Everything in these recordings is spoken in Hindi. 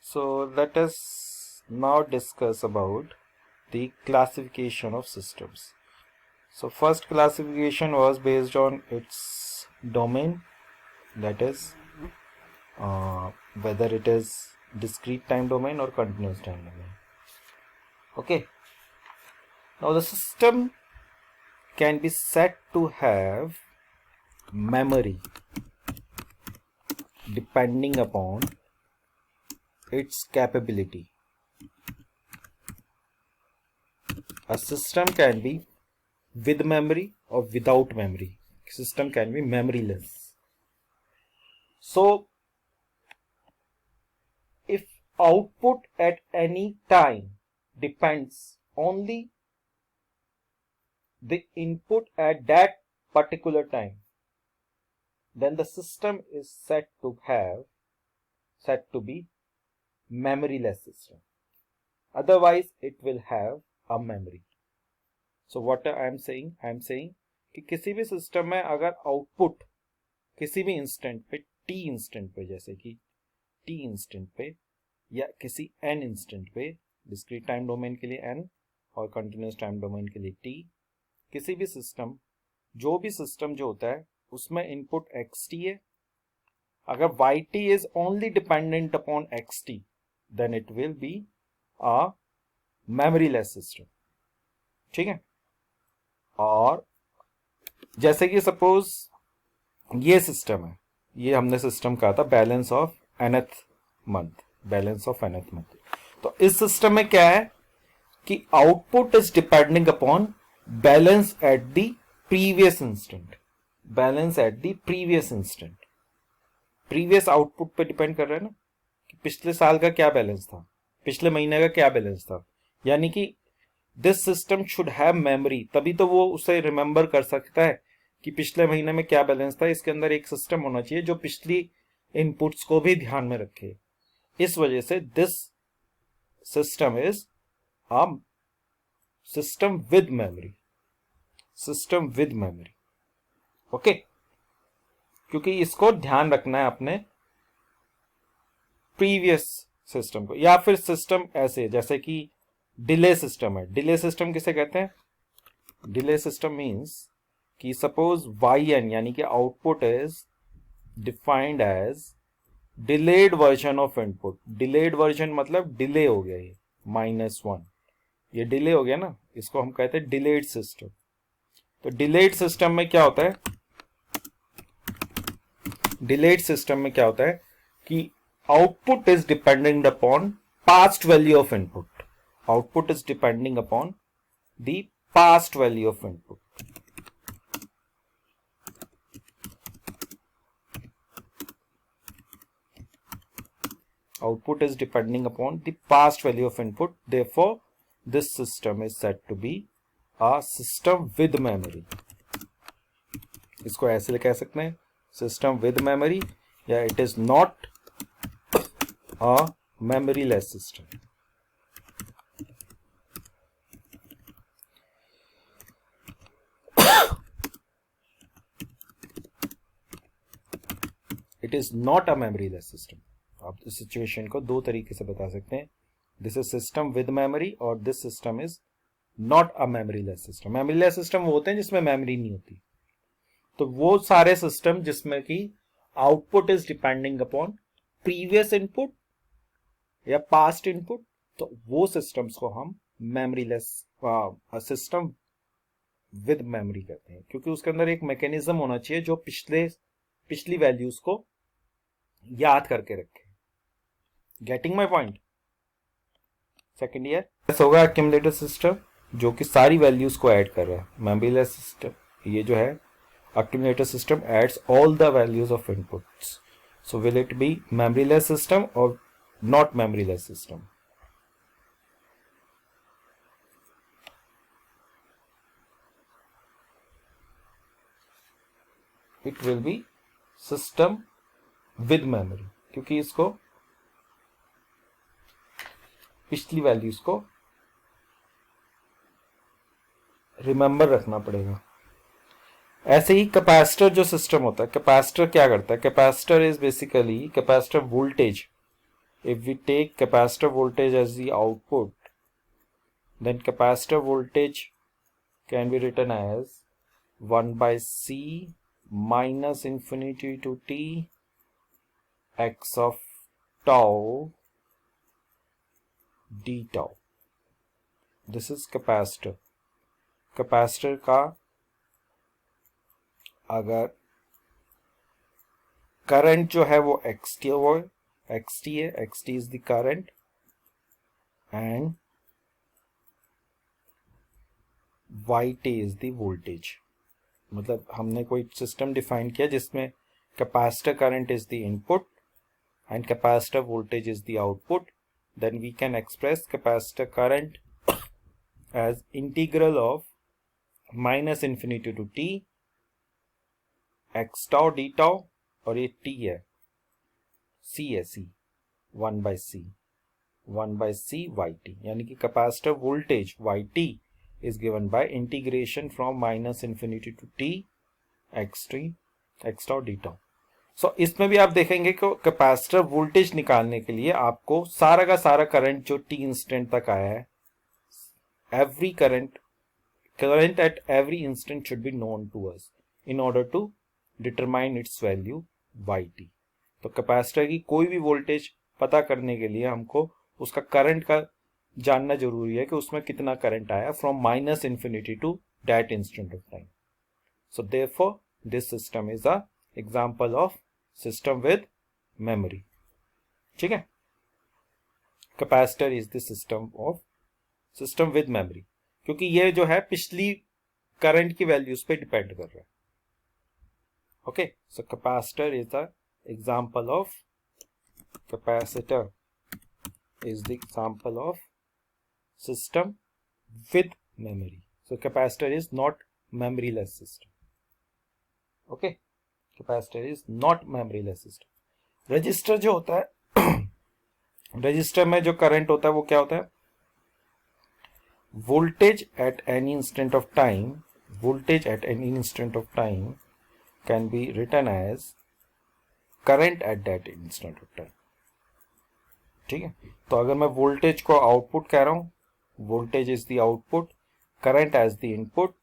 So let us now discuss about the classification of systems. So first classification was based on its domain, that is whether it is discrete time domain or continuous time domain. Okay. Now the system can be said to have memory depending upon its capability. A system can be with memory or without memory. System can be memoryless. So if output at any time depends only the input at that particular time, then the system is said to be memoryless system. Otherwise it will have a memory. So what I am saying कि किसी भी सिस्टम में अगर आउटपुट किसी भी इंस्टेंट पे t इंस्टेंट पे, जैसे कि t इंस्टेंट पे या किसी n इंस्टेंट पे, डिस्क्रीट टाइम डोमेन के लिए n और कंटिन्यूस टाइम डोमेन के लिए t, किसी भी सिस्टम जो होता है उसमें इनपुट xt है. अगर yt is only dependent upon xt then it will be a memoryless system. ठीक है. और जैसे कि सपोज ये सिस्टम है, ये हमने सिस्टम कहा था बैलेंस ऑफ nth मंथ. तो इस सिस्टम में क्या है कि output is depending upon balance at the previous instant. Previous output पे डिपेंड कर रहा है ना, कि पिछले साल का क्या बैलेंस था, पिछले महीने का क्या बैलेंस था. यानी कि this system should have memory, तभी तो वो उसे रिमेंबर कर सकता है कि पिछले महीने में क्या बैलेंस था. इसके अंदर एक सिस्टम होना चाहिए जो पिछली इनपुट्स को भी ध्यान में रखे. इस वजह से this system is a system with memory. Okay. क्योंकि इसको ध्यान रखना है अपने प्रीवियस सिस्टम को. या फिर सिस्टम ऐसे जैसे कि डिले सिस्टम है. डिले सिस्टम किसे कहते हैं? डिले सिस्टम मींस कि सपोज yn यानी कि output is defined as delayed version of input. Delayed version मतलब डिले हो गया, ये -1 ये डिले हो गया ना, इसको हम कहते हैं डिलेड सिस्टम. तो डिलेड सिस्टम में क्या होता है? डिलेड सिस्टम में क्या होता है कि output is dependent upon past value of input. Output is depending upon the past value of input. Output is depending upon the past value of input. Therefore, this system is said to be a system with memory. इसको ऐसे कह सकते हैं, system with memory, या it is not a memoryless system. It is not a memoryless system. आप इस सिचुएशन को दो तरीके से बता सकते हैं. This is system with memory और this system is not a memoryless system. Memoryless system वो होते हैं जिसमें मेमोरी नहीं होती. तो वो सारे सिस्टम जिसमें कि output is depending upon previous input या पास्ट इनपुट, तो वो सिस्टम्स को हम मेमोरीलेस सिस्टम विद मेमोरी कहते हैं. क्योंकि उसके अंदर एक मैकेनिज्म होना चाहिए जो पिछली वैल्यूज को याद करके रखे. Getting my point? Second year ऐसा होगा एक्यूमुलेटर सिस्टम जो कि सारी वैल्यूज को ऐड कर रहा है. मेमोरीलेस सिस्टम ये जो है accumulator system adds all the values of inputs. So will it be memoryless system और not memoryless system? It will be system with memory, क्योंकि इसको पिछली वैल्यूज को रिमेंबर रखना पड़ेगा. ऐसे ही कैपेसिटर जो सिस्टम होता है, कैपेसिटर क्या करता है? Capacitor is basically, capacitor voltage if we take capacitor voltage as the output, then capacitor voltage can be written as 1 by C minus infinity to t x of tau d tau. This is capacitor. Capacitor का अगर करंट जो है वो xt है, xt is the current and yt is the voltage. मतलब हमने कोई सिस्टम डिफाइन किया जिसमें capacitor current is the input and capacitor voltage is the output, then we can express capacitor current as integral of minus infinity to t x tau d tau, और ये t है, c है, c 1 by c yt, यानी कि capacitor voltage yt is given by integration from minus infinity to t x tau d tau. सो इसमें भी आप देखेंगे कि कैपेसिटर वोल्टेज निकालने के लिए आपको सारा का सारा करंट जो t इंस्टेंट तक आया है, every current at every instant should be known to us in order to determine its value yt. तो कैपेसिटर की कोई भी वोल्टेज पता करने के लिए हमको उसका करंट का जानना जरूरी है कि उसमें कितना करंट आया from minus infinity to that instant of time. So therefore this system is a example of system with memory. ठीक है, capacitor is the system with memory, क्योंकि ये जो है पिछली करंट की वैल्यूज पे डिपेंड कर रहा है. Okay, so capacitor is the example of system with memory. So capacitor is not memoryless system. Okay, capacitor is not memoryless system. Register जो होता है रजिस्टर में जो करंट होता है वो क्या होता है? Voltage at any instant of time can be written as current at that instant of time. ठीक है, तो अगर मैं वोल्टेज को आउटपुट कह रहा हूं, voltage is the output, current as the input,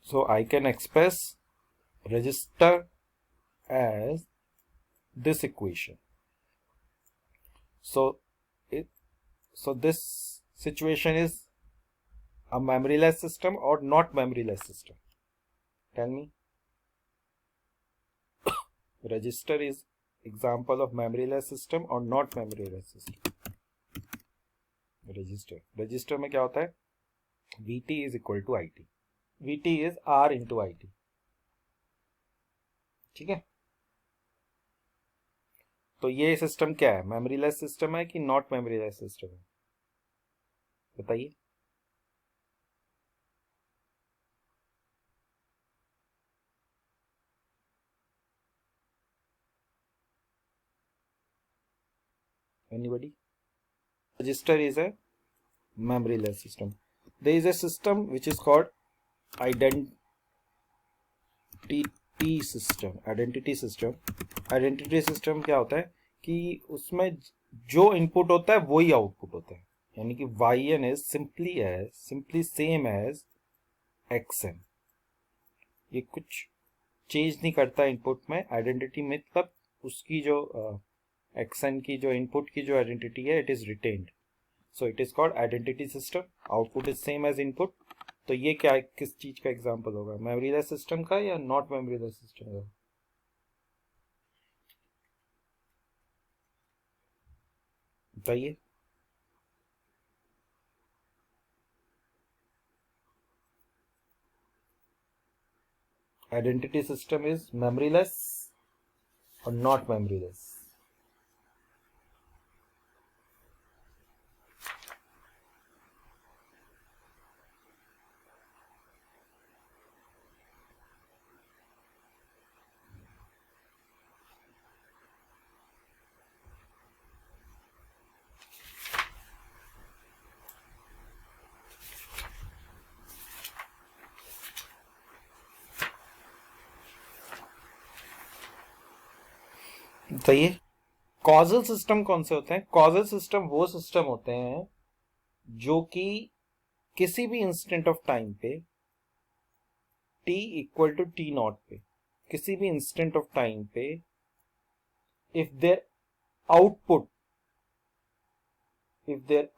so I can express resistor as this equation. So this situation is a memoryless system or not memoryless system? Tell me. Resistor is example of memoryless system or not memoryless system? Resistor में क्या होता है? Vt is equal to It. Vt is R into It. ठीक है, तो ये सिस्टम क्या है? मेमोरीलेस सिस्टम है कि नॉट मेमोरीलेस सिस्टम है? बताइए. Anybody? Register is a memoryless system. There is a system which is called identity system. Identity system क्या होता है कि उसमें जो इनपुट होता है वही आउटपुट होता है, यानी कि yn is simply same as xn. ये कुछ चेंज नहीं करता इनपुट में. आइडेंटिटी में मतलब उसकी जो xn की जो इनपुट की जो आइडेंटिटी है, it is retained. So it is called identity system. Output is same as input. तो ये क्या, किस चीज का एग्जांपल होगा? मेमोरीलेस सिस्टम का या नॉट मेमोरीलेस सिस्टम का? बताइए. आइडेंटिटी सिस्टम इज मेमोरीलेस और नॉट मेमोरीलेस? सही है। कॉजल सिस्टम कौन से होते हैं? कॉजल सिस्टम वो सिस्टम होते हैं जो कि किसी भी इंस्टेंट ऑफ टाइम पे t equal to t naught पे, किसी भी इंस्टेंट ऑफ टाइम पे if their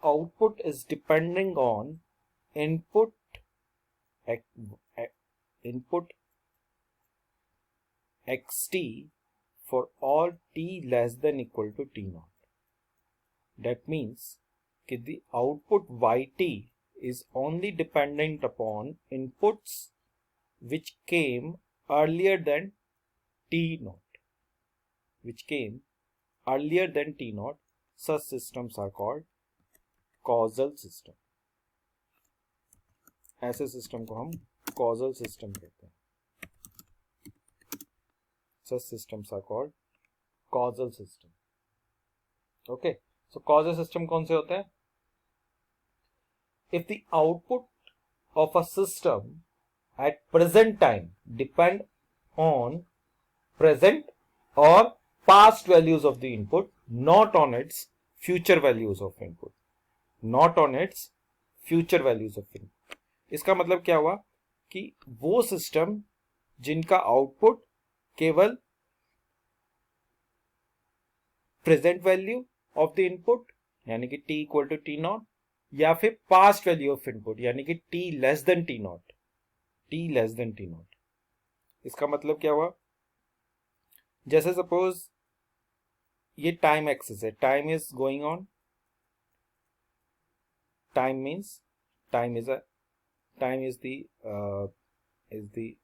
output is depending on input input xt for all t less than equal to t naught. That means that the output yt is only dependent upon inputs which came earlier than t naught, Such systems are called causal system. ऐसे सिस्टम को हम causal system कहते हैं. Such systems are called causal system. Okay, so causal system कौन से होते हैं? If the output of a system at present time depend on present or past values of the input, not on its future values of input. इसका मतलब क्या हुआ कि वो सिस्टम जिनका आउटपुट केवल present value of the input यानी कि t equal to t naught या फिर पास्ट वैल्यू ऑफ इनपुट यानी कि t less than t naught, इसका मतलब क्या हुआ? जैसे सपोज ये टाइम एक्सिस है, time is going on, time means time is the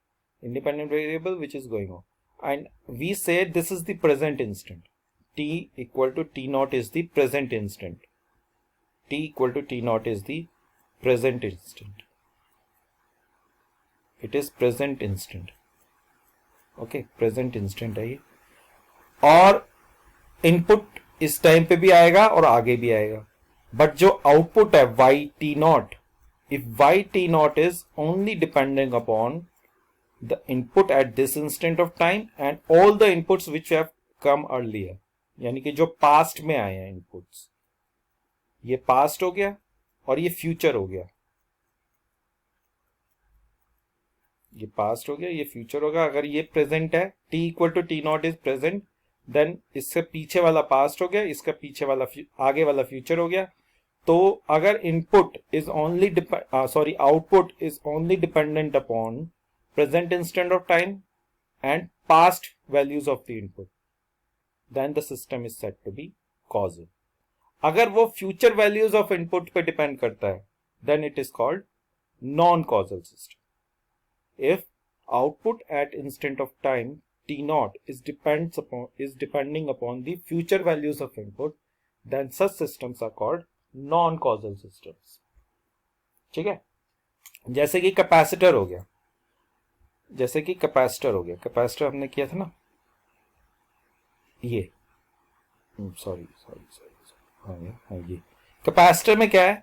independent variable which is going on, and we say this is the present instant. T equal to t naught is the present instant. It is present instant. Okay, present instant है ये, और इनपुट इस टाइम पे भी आएगा और आगे भी आएगा, बट जो आउटपुट है yt naught, if yt naught is only depending upon the input at this instant of time and all the inputs which have come earlier, यानी कि जो पास्ट में आए हैं इनपुट्स, ये पास्ट हो गया और ये फ्यूचर हो गया, ये पास्ट हो गया, ये फ्यूचर होगा. अगर ये प्रेजेंट है, t equal to T naught is present, then इससे पीछे वाला पास्ट हो गया, इसका पीछे वाला आगे वाला फ्यूचर हो गया. तो अगर input is only output is only dependent upon present instant of time and past values of the input, then the system is said to be causal. अगर वो फ्यूचर वैल्यूज ऑफ इनपुट पे डिपेंड करता है, then it is called non causal system. If output at instant of time t naught is depending upon the future values of input, then such systems are called non-causal systems. ठीक है? जैसे कि कैपेसिटर हो गया, कैपेसिटर हमने किया था ना, ये सॉरी हाँ ये कैपेसिटर में क्या है,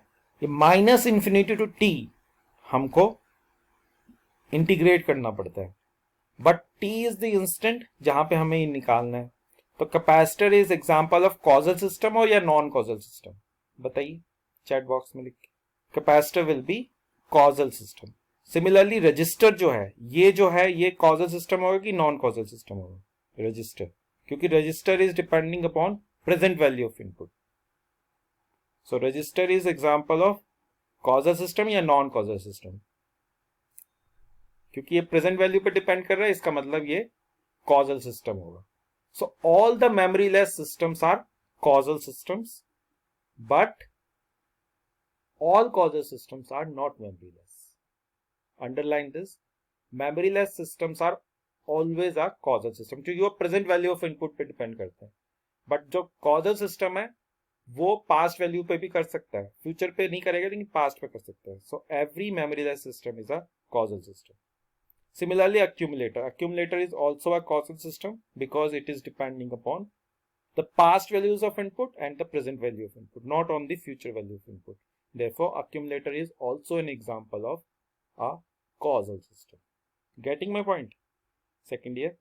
ये माइनस इंफिनिटी टू टी हमको इंटीग्रेट करना पड़ता है, but t is the instant जहां पे हमें निकालना है. तो capacitor is example of causal system और या नॉन कॉजल सिस्टम, बताइए चैट बॉक्स में लिख के. Capacitor will be causal system. Similarly register जो है ये कॉजल सिस्टम होगा कि नॉन कॉजल सिस्टम होगा? रजिस्टर, क्योंकि register is depending upon present value of input. So register is example of causal system या नॉन कॉजल सिस्टम. क्योंकि ये प्रेजेंट वैल्यू पे डिपेंड कर रहा है, इसका मतलब ये कॉजल सिस्टम होगा. So all the memoryless systems are causal systems, but all causal systems are not memoryless. Underline this, memoryless systems are always are causal system, क्योंकि वो प्रेजेंट वैल्यू ऑफ इनपुट पे डिपेंड करते हैं. बट जो कॉजल सिस्टम है वो पास्ट वैल्यू पे भी कर सकता है, फ्यूचर पे नहीं करेगा लेकिन पास्ट पे कर सकता है. So every memoryless system is a causal system. Similarly, accumulator is also a causal system because it is depending upon the past values of input and the present value of input, not on the future value of input. Therefore, accumulator is also an example of a causal system. Getting my point? Second year.